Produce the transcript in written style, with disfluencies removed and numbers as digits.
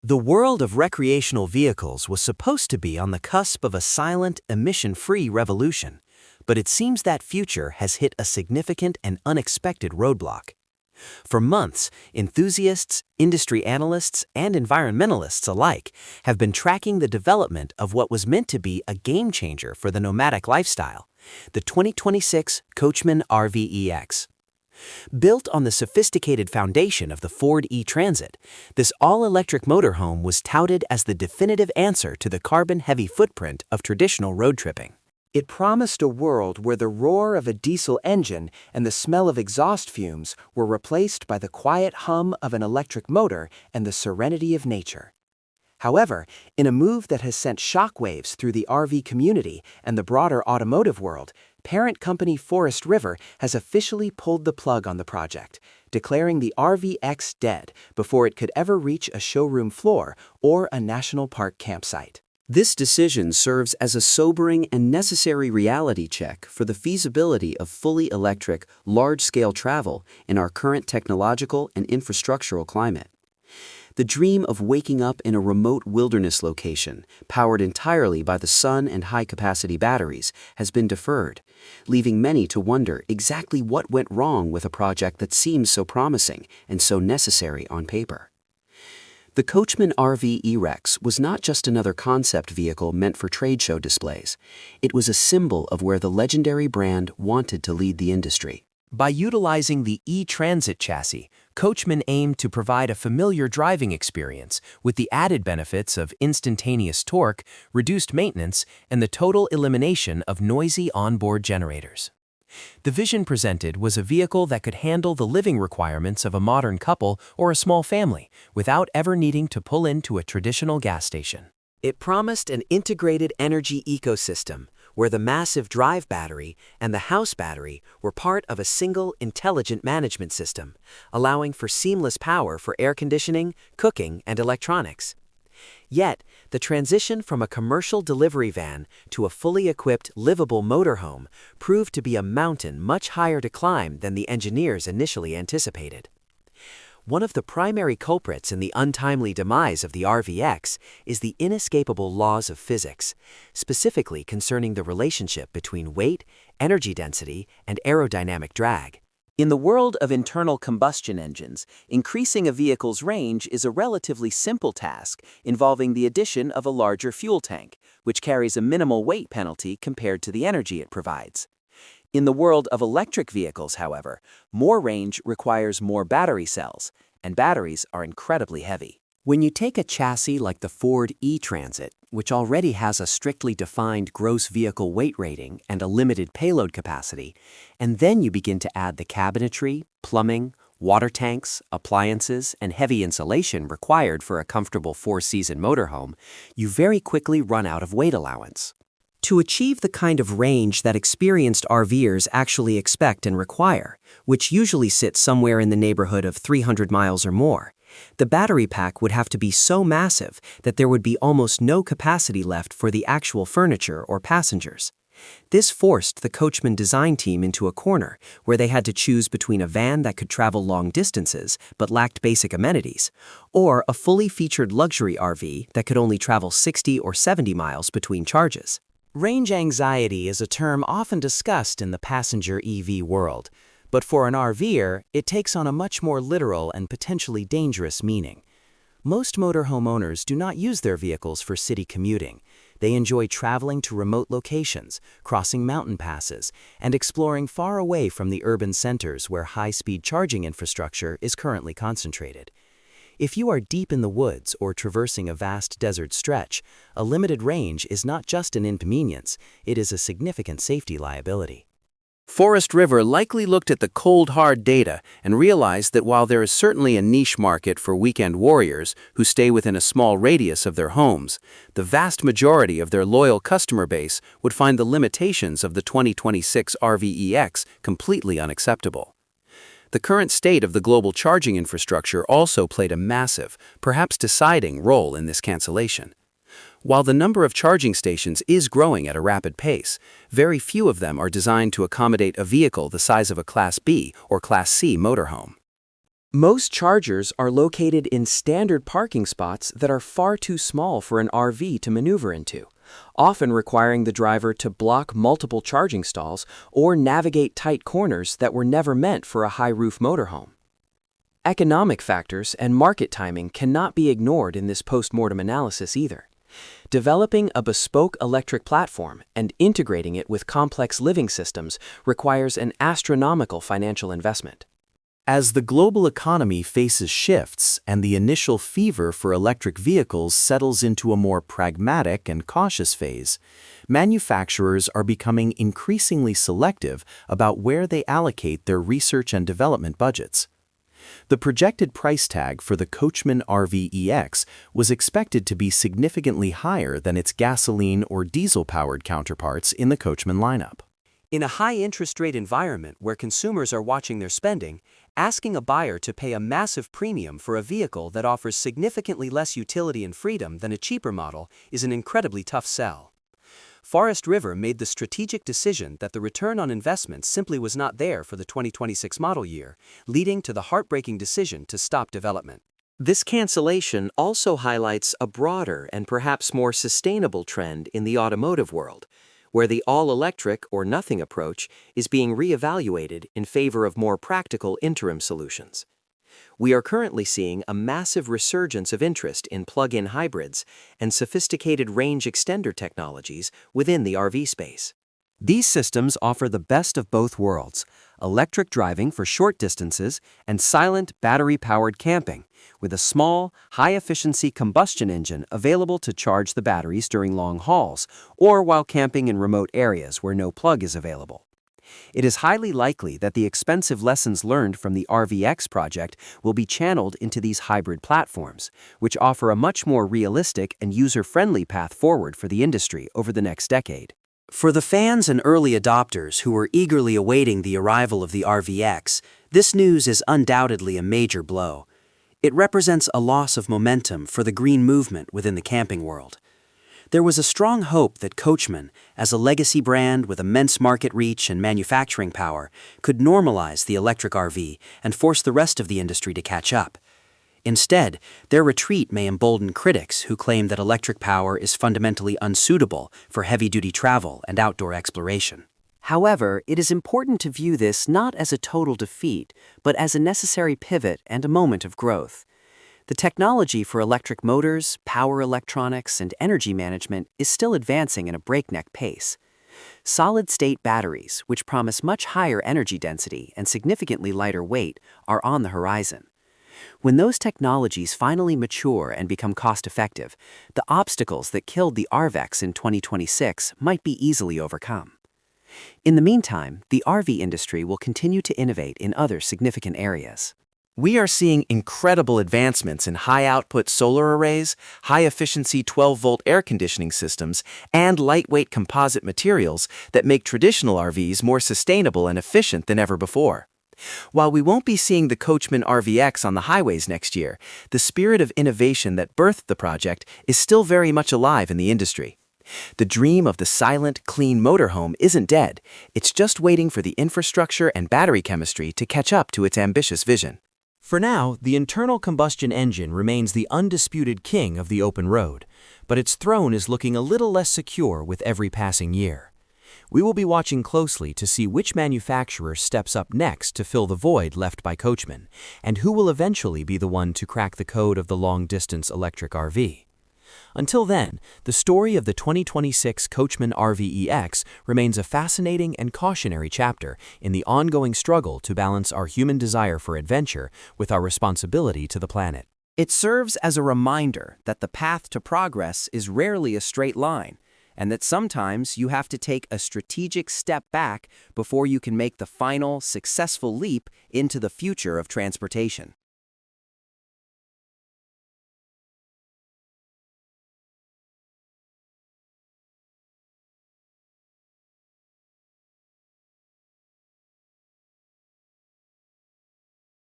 The world of recreational vehicles was supposed to be on the cusp of a silent, emission-free revolution, but it seems that future has hit a significant and unexpected roadblock. For months, enthusiasts, industry analysts, and environmentalists alike have been tracking the development of what was meant to be a game-changer for the nomadic lifestyle, the 2026 Coachmen RVEX. Built on the sophisticated foundation of the Ford E-Transit, this all-electric motorhome was touted as the definitive answer to the carbon-heavy footprint of traditional road tripping. It promised a world where the roar of a diesel engine and the smell of exhaust fumes were replaced by the quiet hum of an electric motor and the serenity of nature. However, in a move that has sent shockwaves through the RV community and the broader automotive world, parent company Forest River has officially pulled the plug on the project, declaring the RVX dead before it could ever reach a showroom floor or a national park campsite. This decision serves as a sobering and necessary reality check for the feasibility of fully electric, large-scale travel in our current technological and infrastructural climate. The dream of waking up in a remote wilderness location, powered entirely by the sun and high-capacity batteries, has been deferred, leaving many to wonder exactly what went wrong with a project that seems so promising and so necessary on paper. The Coachmen RVEX was not just another concept vehicle meant for trade show displays. It was a symbol of where the legendary brand wanted to lead the industry. By utilizing the E-Transit chassis, Coachmen aimed to provide a familiar driving experience with the added benefits of instantaneous torque, reduced maintenance, and the total elimination of noisy onboard generators. The vision presented was a vehicle that could handle the living requirements of a modern couple or a small family without ever needing to pull into a traditional gas station. It promised an integrated energy ecosystem where the massive drive battery and the house battery were part of a single intelligent management system, allowing for seamless power for air conditioning, cooking, and electronics. Yet, the transition from a commercial delivery van to a fully equipped, livable motorhome proved to be a mountain much higher to climb than the engineers initially anticipated. One of the primary culprits in the untimely demise of the RVX is the inescapable laws of physics, specifically concerning the relationship between weight, energy density, and aerodynamic drag. In the world of internal combustion engines, increasing a vehicle's range is a relatively simple task involving the addition of a larger fuel tank, which carries a minimal weight penalty compared to the energy it provides. In the world of electric vehicles, however, more range requires more battery cells, and batteries are incredibly heavy. When you take a chassis like the Ford E-Transit, which already has a strictly defined gross vehicle weight rating and a limited payload capacity, and then you begin to add the cabinetry, plumbing, water tanks, appliances, and heavy insulation required for a comfortable four-season motorhome, you very quickly run out of weight allowance. To achieve the kind of range that experienced RVers actually expect and require, which usually sits somewhere in the neighborhood of 300 miles or more, the battery pack would have to be so massive that there would be almost no capacity left for the actual furniture or passengers. This forced the Coachmen design team into a corner where they had to choose between a van that could travel long distances but lacked basic amenities, or a fully featured luxury RV that could only travel 60 or 70 miles between charges. Range anxiety is a term often discussed in the passenger EV world, but for an RVer, it takes on a much more literal and potentially dangerous meaning. Most motorhome owners do not use their vehicles for city commuting. They enjoy traveling to remote locations, crossing mountain passes, and exploring far away from the urban centers where high-speed charging infrastructure is currently concentrated. If you are deep in the woods or traversing a vast desert stretch, a limited range is not just an inconvenience, it is a significant safety liability. Forest River likely looked at the cold, hard data and realized that while there is certainly a niche market for weekend warriors who stay within a small radius of their homes, the vast majority of their loyal customer base would find the limitations of the 2026 RVEX completely unacceptable. The current state of the global charging infrastructure also played a massive, perhaps deciding role in this cancellation. While the number of charging stations is growing at a rapid pace, very few of them are designed to accommodate a vehicle the size of a Class B or Class C motorhome. Most chargers are located in standard parking spots that are far too small for an RV to maneuver into, often requiring the driver to block multiple charging stalls or navigate tight corners that were never meant for a high-roof motorhome. Economic factors and market timing cannot be ignored in this post-mortem analysis either. Developing a bespoke electric platform and integrating it with complex living systems requires an astronomical financial investment. As the global economy faces shifts and the initial fever for electric vehicles settles into a more pragmatic and cautious phase, manufacturers are becoming increasingly selective about where they allocate their research and development budgets. The projected price tag for the Coachmen RVEX was expected to be significantly higher than its gasoline or diesel-powered counterparts in the Coachmen lineup. In a high-interest rate environment where consumers are watching their spending, asking a buyer to pay a massive premium for a vehicle that offers significantly less utility and freedom than a cheaper model is an incredibly tough sell. Forest River made the strategic decision that the return on investment simply was not there for the 2026 model year, leading to the heartbreaking decision to stop development. This cancellation also highlights a broader and perhaps more sustainable trend in the automotive world, where the all-electric or nothing approach is being reevaluated in favor of more practical interim solutions. We are currently seeing a massive resurgence of interest in plug-in hybrids and sophisticated range extender technologies within the RV space. These systems offer the best of both worlds: electric driving for short distances and silent battery-powered camping, with a small, high-efficiency combustion engine available to charge the batteries during long hauls or while camping in remote areas where no plug is available. It is highly likely that the expensive lessons learned from the RVX project will be channeled into these hybrid platforms, which offer a much more realistic and user-friendly path forward for the industry over the next decade. For the fans and early adopters who are eagerly awaiting the arrival of the RVX, this news is undoubtedly a major blow. It represents a loss of momentum for the green movement within the camping world. There was a strong hope that Coachmen, as a legacy brand with immense market reach and manufacturing power, could normalize the electric RV and force the rest of the industry to catch up. Instead, their retreat may embolden critics who claim that electric power is fundamentally unsuitable for heavy-duty travel and outdoor exploration. However, it is important to view this not as a total defeat, but as a necessary pivot and a moment of growth. The technology for electric motors, power electronics, and energy management is still advancing in a breakneck pace. Solid-state batteries, which promise much higher energy density and significantly lighter weight, are on the horizon. When those technologies finally mature and become cost-effective, the obstacles that killed the RVEX in 2026 might be easily overcome. In the meantime, the RV industry will continue to innovate in other significant areas. We are seeing incredible advancements in high-output solar arrays, high-efficiency 12-volt air conditioning systems, and lightweight composite materials that make traditional RVs more sustainable and efficient than ever before. While we won't be seeing the Coachmen RVX on the highways next year, the spirit of innovation that birthed the project is still very much alive in the industry. The dream of the silent, clean motorhome isn't dead. It's just waiting for the infrastructure and battery chemistry to catch up to its ambitious vision. For now, the internal combustion engine remains the undisputed king of the open road, but its throne is looking a little less secure with every passing year. We will be watching closely to see which manufacturer steps up next to fill the void left by Coachmen, and who will eventually be the one to crack the code of the long-distance electric RV. Until then, the story of the 2026 Coachmen RVEX remains a fascinating and cautionary chapter in the ongoing struggle to balance our human desire for adventure with our responsibility to the planet. It serves as a reminder that the path to progress is rarely a straight line, and that sometimes you have to take a strategic step back before you can make the final, successful leap into the future of transportation.